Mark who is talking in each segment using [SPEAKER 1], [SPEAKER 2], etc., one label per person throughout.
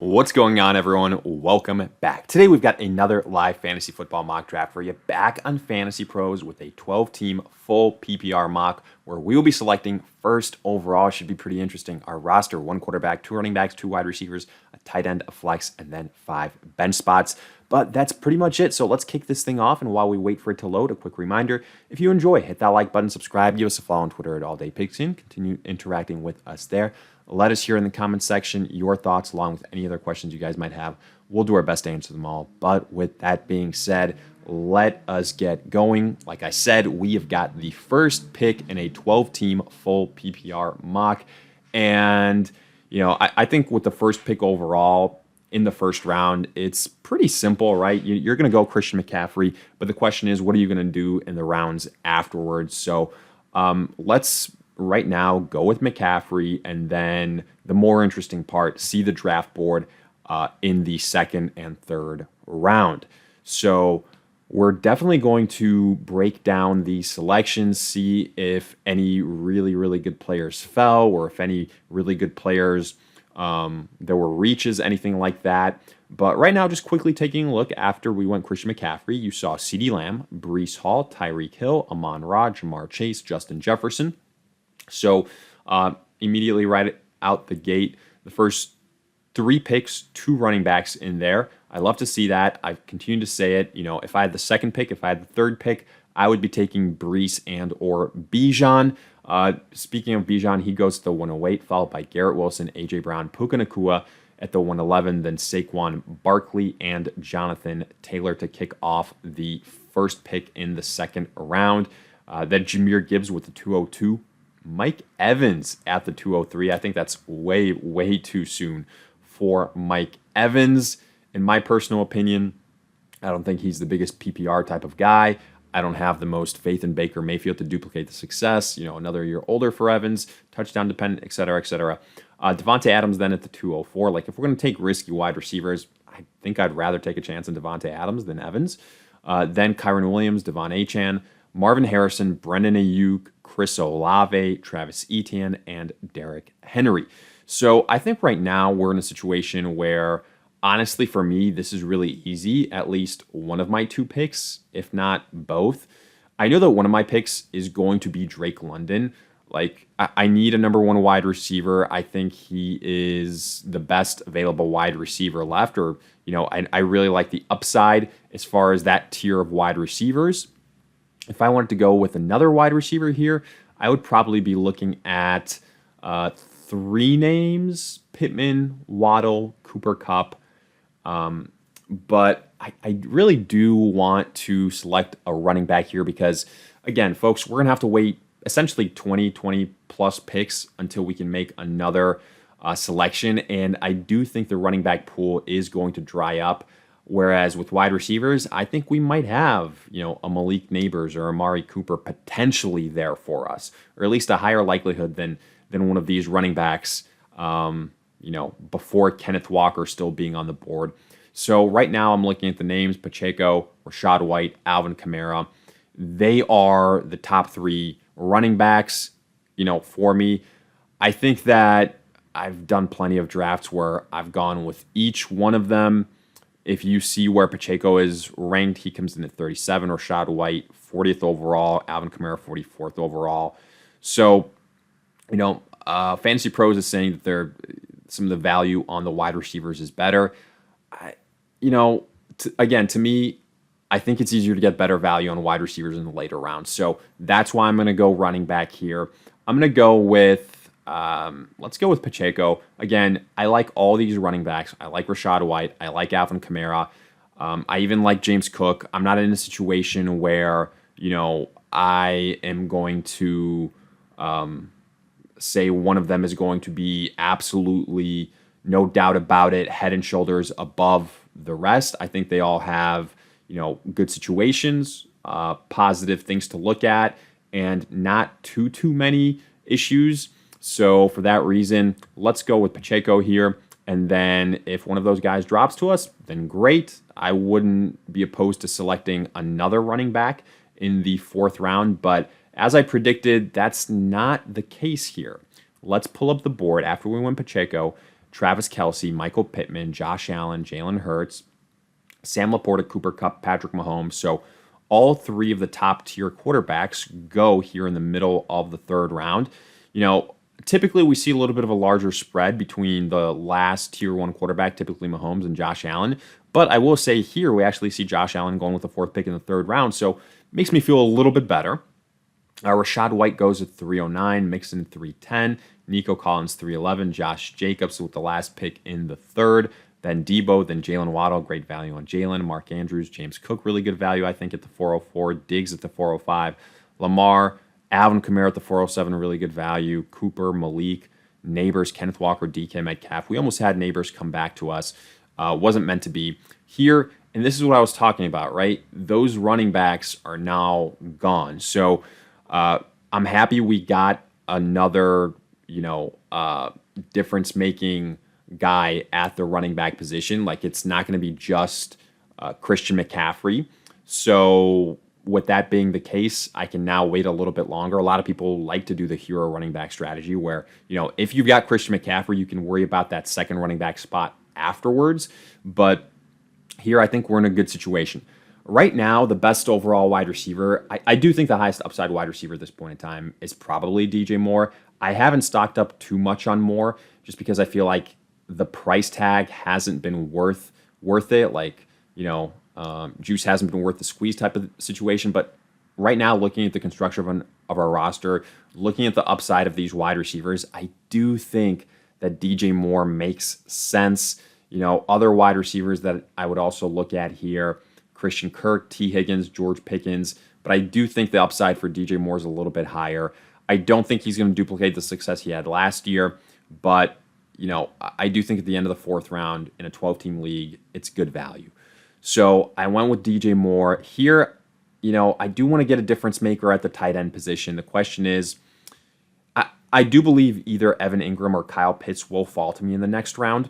[SPEAKER 1] What's going on, everyone? Welcome back. Today, we've got another live fantasy football mock draft for you back on Fantasy Pros with a 12-team full PPR mock where we will be selecting first overall. Should be pretty interesting. Our roster, 1 quarterback, 2 running backs, 2 wide receivers, a tight end, a flex, and then 5 bench spots. But that's pretty much it. So let's kick this thing off. And while we wait for it to load, a quick reminder, if you enjoy, hit that like button, subscribe, give us a follow on Twitter at AllDayPigsIn. Continue interacting with us there. Let us hear in the comments section your thoughts along with any other questions you guys might have. We'll do our best to answer them all. But with that being said, let us get going. Like I said, we have got the first pick in a 12-team full PPR mock. And, I think with the first pick overall in the first round, it's pretty simple, right? You're going to go Christian McCaffrey. But the question is, what are you going to do in the rounds afterwards? So let's right now go with McCaffrey, and then the more interesting part, see the draft board in the second and third round. So we're definitely going to break down the selections, see if any really, really good players fell, or if any really good players, there were reaches, anything like that. But right now, just quickly taking a look, after we went Christian McCaffrey, you saw CeeDee Lamb, Breece Hall, Tyreek Hill, Amon-Ra, Jamar Chase, Justin Jefferson. So immediately right out the gate, the first 3 picks, 2 running backs in there. I love to see that. I've continued to say it. If I had the second pick, if I had the third pick, I would be taking Breece and or Bijan. Speaking of Bijan, he goes to the 108, followed by Garrett Wilson, A.J. Brown, Puka Nacua at the 111, then Saquon Barkley and Jonathan Taylor to kick off the first pick in the second round. Then Jahmyr Gibbs with the 202. Mike Evans at the 203. I think that's way, way too soon for Mike Evans. In my personal opinion, I don't think he's the biggest PPR type of guy. I don't have the most faith in Baker Mayfield to duplicate the success. Another year older for Evans, touchdown dependent, et cetera, et cetera. Devontae Adams then at the 204. Like, if we're going to take risky wide receivers, I think I'd rather take a chance on Devontae Adams than Evans. Then Kyron Williams, Devon Achane, Marvin Harrison, Brendan Ayuk, Chris Olave, Travis Etienne, and Derrick Henry. So I think right now we're in a situation where, honestly, for me, this is really easy. At least one of my 2 picks, if not both. I know that one of my picks is going to be Drake London. Like, I need a number 1 wide receiver. I think he is the best available wide receiver left. Or, I really like the upside as far as that tier of wide receivers. If I wanted to go with another wide receiver here, I would probably be looking at 3 names: Pittman, Waddle, Cooper Kupp. But I really do want to select a running back here because, again, folks, we're going to have to wait essentially 20 plus picks until we can make another selection. And I do think the running back pool is going to dry up. Whereas with wide receivers, I think we might have, a Malik Neighbors or Amari Cooper potentially there for us, or at least a higher likelihood than one of these running backs, before Kenneth Walker still being on the board. So right now I'm looking at the names: Pacheco, Rachaad White, Alvin Kamara. They are the top 3 running backs, for me. I think that I've done plenty of drafts where I've gone with each one of them. If you see where Pacheco is ranked, he comes in at 37. Rachaad White, 40th overall. Alvin Kamara, 44th overall. So, Fantasy Pros is saying that some of the value on the wide receivers is better. Again, to me, I think it's easier to get better value on wide receivers in the later rounds. So that's why I'm going to go running back here. I'm going to go with let's go with Pacheco. Again, I like all these running backs. I like Rachaad White. I like Alvin Kamara. I even like James Cook. I'm not in a situation where, I am going to say one of them is going to be absolutely, no doubt about it, head and shoulders above the rest. I think they all have, good situations, positive things to look at, and not too many issues. So for that reason, let's go with Pacheco here. And then if one of those guys drops to us, then great. I wouldn't be opposed to selecting another running back in the 4th round. But as I predicted, that's not the case here. Let's pull up the board after we went Pacheco. Travis Kelce, Michael Pittman, Josh Allen, Jalen Hurts, Sam Laporta, Cooper Kupp, Patrick Mahomes. So all three of the top tier quarterbacks go here in the middle of the third round. Typically we see a little bit of a larger spread between the last tier one quarterback, typically Mahomes and Josh Allen. But I will say here we actually see Josh Allen going with the fourth pick in the third round. So it makes me feel a little bit better. Rashad White goes at 309, Mixon 310, Nico Collins 311, Josh Jacobs with the last pick in the third, then Debo, then Jalen Waddle, great value on Jalen, Mark Andrews, James Cook, really good value, I think, at the 404, Diggs at the 405, Lamar, Alvin Kamara at the 407, really good value, Cooper, Malik, Neighbors, Kenneth Walker, DK Metcalf. We almost had Neighbors come back to us. Wasn't meant to be. Here, and this is what I was talking about, right? Those running backs are now gone. So I'm happy we got another, difference-making guy at the running back position. Like, it's not going to be just Christian McCaffrey. So with that being the case, I can now wait a little bit longer. A lot of people like to do the hero running back strategy where, if you've got Christian McCaffrey, you can worry about that second running back spot afterwards. But here, I think we're in a good situation. Right now, the best overall wide receiver, I do think the highest upside wide receiver at this point in time is probably DJ Moore. I haven't stocked up too much on Moore just because I feel like the price tag hasn't been worth it. Like, juice hasn't been worth the squeeze type of situation. But right now, looking at the construction of our roster, looking at the upside of these wide receivers, I do think that DJ Moore makes sense. Other wide receivers that I would also look at here, Christian Kirk, T. Higgins, George Pickens. But I do think the upside for DJ Moore is a little bit higher. I don't think he's going to duplicate the success he had last year. But, I do think at the end of the fourth round in a 12-team league, it's good value. So I went with DJ Moore. Here, I do want to get a difference maker at the tight end position. The question is, I do believe either Evan Ingram or Kyle Pitts will fall to me in the next round.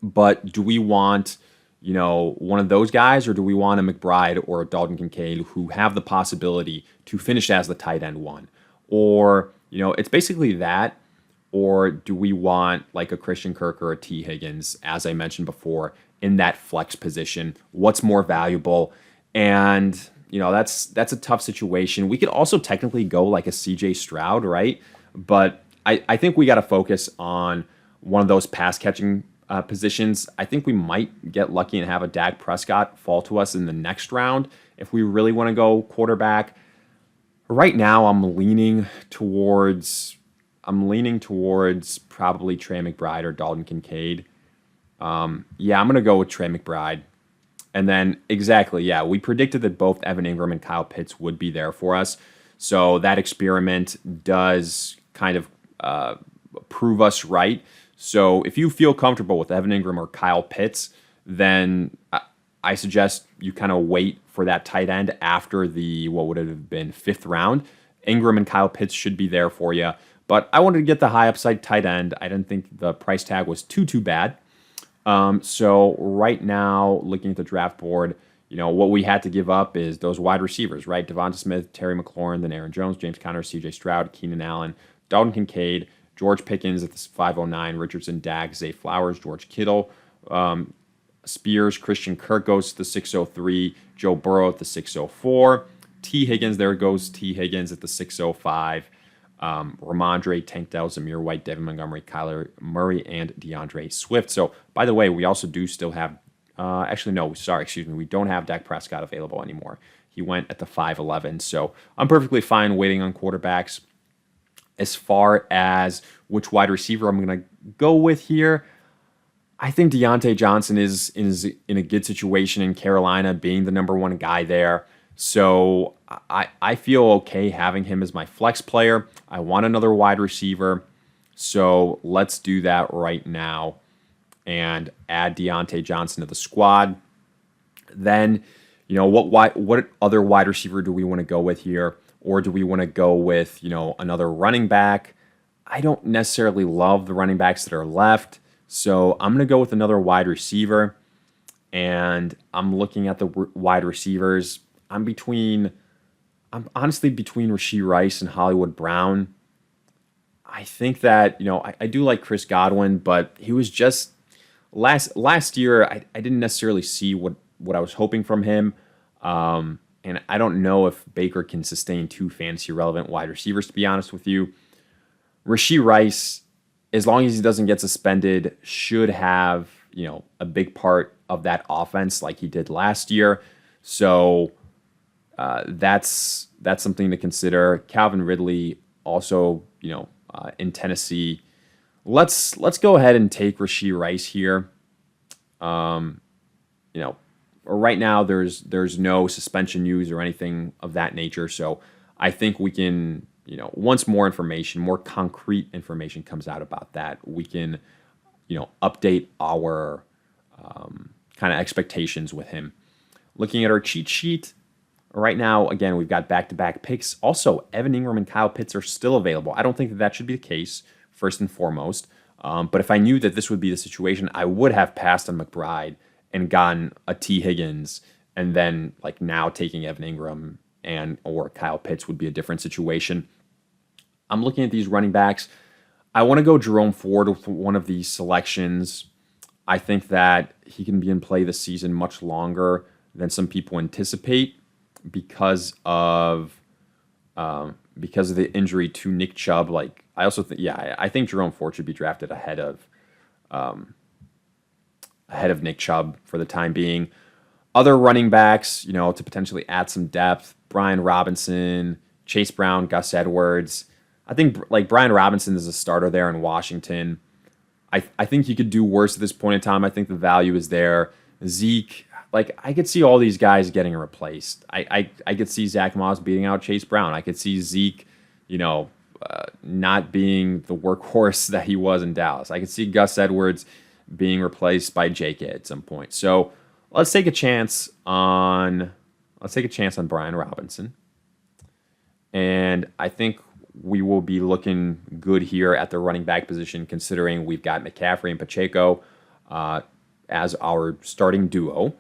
[SPEAKER 1] But do we want, one of those guys, or do we want a McBride or a Dalton Kincaid who have the possibility to finish as the tight end one? Or, it's basically that. Or do we want like a Christian Kirk or a T. Higgins, as I mentioned before, in that flex position? What's more valuable? And, that's a tough situation. We could also technically go like a CJ Stroud, right? But I think we got to focus on one of those pass catching positions. I think we might get lucky and have a Dak Prescott fall to us in the next round if we really want to go quarterback. Right now, I'm leaning towards probably Trey McBride or Dalton Kincaid. I'm going to go with Trey McBride. And then, we predicted that both Evan Ingram and Kyle Pitts would be there for us. So that experiment does kind of prove us right. So if you feel comfortable with Evan Ingram or Kyle Pitts, then I suggest you kind of wait for that tight end after the, what would it have been, fifth round. Ingram and Kyle Pitts should be there for you. But I wanted to get the high upside tight end. I didn't think the price tag was too bad. So right now, looking at the draft board, what we had to give up is those wide receivers, right? Devonta Smith, Terry McLaurin, then Aaron Jones, James Conner, CJ Stroud, Keenan Allen, Dalton Kincaid, George Pickens at the 509, Richardson, Dak, Zay Flowers, George Kittle, Spears, Christian Kirk goes to the 603, Joe Burrow at the 604, T. Higgins, there goes T. Higgins at the 605, Ramondre, Tank Dell, Zamir White, Devin Montgomery, Kyler Murray, and DeAndre Swift. So, by the way, we also do still have, we don't have Dak Prescott available anymore. He went at the 511. So, I'm perfectly fine waiting on quarterbacks. As far as which wide receiver I'm going to go with here, I think Deontay Johnson is in a good situation in Carolina, being the number one guy there. So I feel okay having him as my flex player. I want another wide receiver. So let's do that right now and add Deontay Johnson to the squad. Then, what other wide receiver do we want to go with here? Or do we want to go with, another running back? I don't necessarily love the running backs that are left. So I'm going to go with another wide receiver. And I'm looking at the wide receivers. I'm honestly between Rashee Rice and Hollywood Brown. I think that, I do like Chris Godwin, but he was just last year. I didn't necessarily see what I was hoping from him. And I don't know if Baker can sustain two fantasy relevant wide receivers, to be honest with you. Rashee Rice, as long as he doesn't get suspended, should have, a big part of that offense like he did last year. So that's something to consider. Calvin Ridley also, in Tennessee. Let's go ahead and take Rashee Rice here. Right now there's no suspension news or anything of that nature. So I think we can, once more concrete information comes out about that, we can, update our kind of expectations with him. Looking at our cheat sheet right now, again, we've got back-to-back picks. Also, Evan Ingram and Kyle Pitts are still available. I don't think that should be the case, first and foremost. But if I knew that this would be the situation, I would have passed on McBride and gotten a T. Higgins, and then now taking Evan Ingram or Kyle Pitts would be a different situation. I'm looking at these running backs. I want to go Jerome Ford with one of these selections. I think that he can be in play this season much longer than some people anticipate because of the injury to Nick Chubb. I also think, I think Jerome Ford should be drafted ahead of Nick Chubb for the time being. Other running backs, to potentially add some depth: Brian Robinson, Chase Brown, Gus Edwards. I think Brian Robinson is a starter there in Washington. I think he could do worse at this point in time. I think the value is there. Zeke, I could see all these guys getting replaced. I could see Zach Moss beating out Chase Brown. I could see Zeke, not being the workhorse that he was in Dallas. I could see Gus Edwards being replaced by J.K. at some point. So let's take a chance on Brian Robinson, and I think we will be looking good here at the running back position, considering we've got McCaffrey and Pacheco as our starting duo.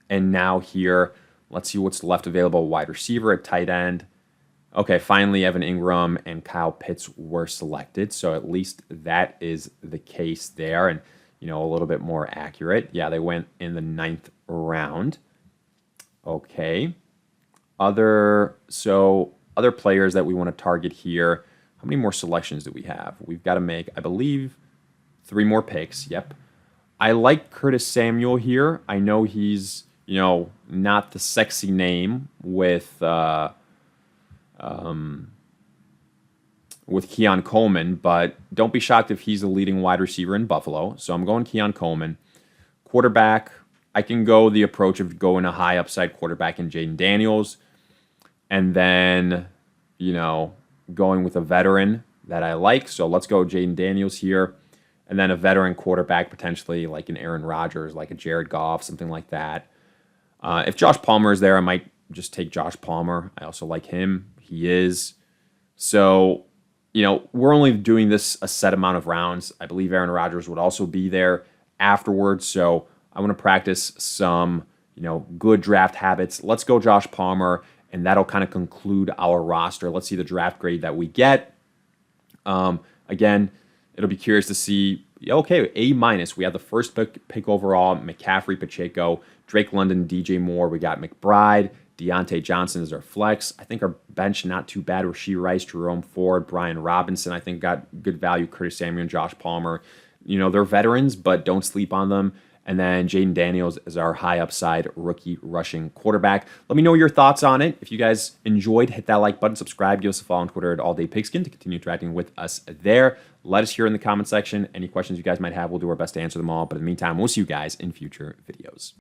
[SPEAKER 1] And now here, let's see what's left available. Wide receiver at tight end. Okay, finally, Evan Ingram and Kyle Pitts were selected, so at least that is the case there, and a little bit more accurate. Yeah, they went in the 9th round. Okay. Other players that we want to target here. How many more selections do we have? We've got to make, I believe, 3 more picks. Yep. I like Curtis Samuel here. I know he's, not the sexy name with Keon Coleman, but don't be shocked if he's the leading wide receiver in Buffalo. So I'm going Keon Coleman. Quarterback, I can go the approach of going a high upside quarterback in Jaden Daniels, and then, going with a veteran that I like. So let's go Jaden Daniels here, and then a veteran quarterback, potentially like an Aaron Rodgers, like a Jared Goff, something like that. If Josh Palmer is there, I might just take Josh Palmer. I also like him. He is. So, we're only doing this a set amount of rounds. I believe Aaron Rodgers would also be there afterwards. So I want to practice some, good draft habits. Let's go Josh Palmer, and that'll kind of conclude our roster. Let's see the draft grade that we get. Again, it'll be curious to see. Okay, A-. We have the first pick overall: McCaffrey, Pacheco, Drake London, DJ Moore. We got McBride, Deontay Johnson is our flex. I think our bench not too bad. Rashee Rice, Jerome Ford, Brian Robinson, I think got good value. Curtis Samuel and Josh Palmer. They're veterans, but don't sleep on them. And then Jaden Daniels is our high upside rookie rushing quarterback. Let me know your thoughts on it. If you guys enjoyed, hit that like button, subscribe, give us a follow on Twitter at AllDayPigskin to continue interacting with us there. Let us hear in the comment section any questions you guys might have. We'll do our best to answer them all. But in the meantime, we'll see you guys in future videos.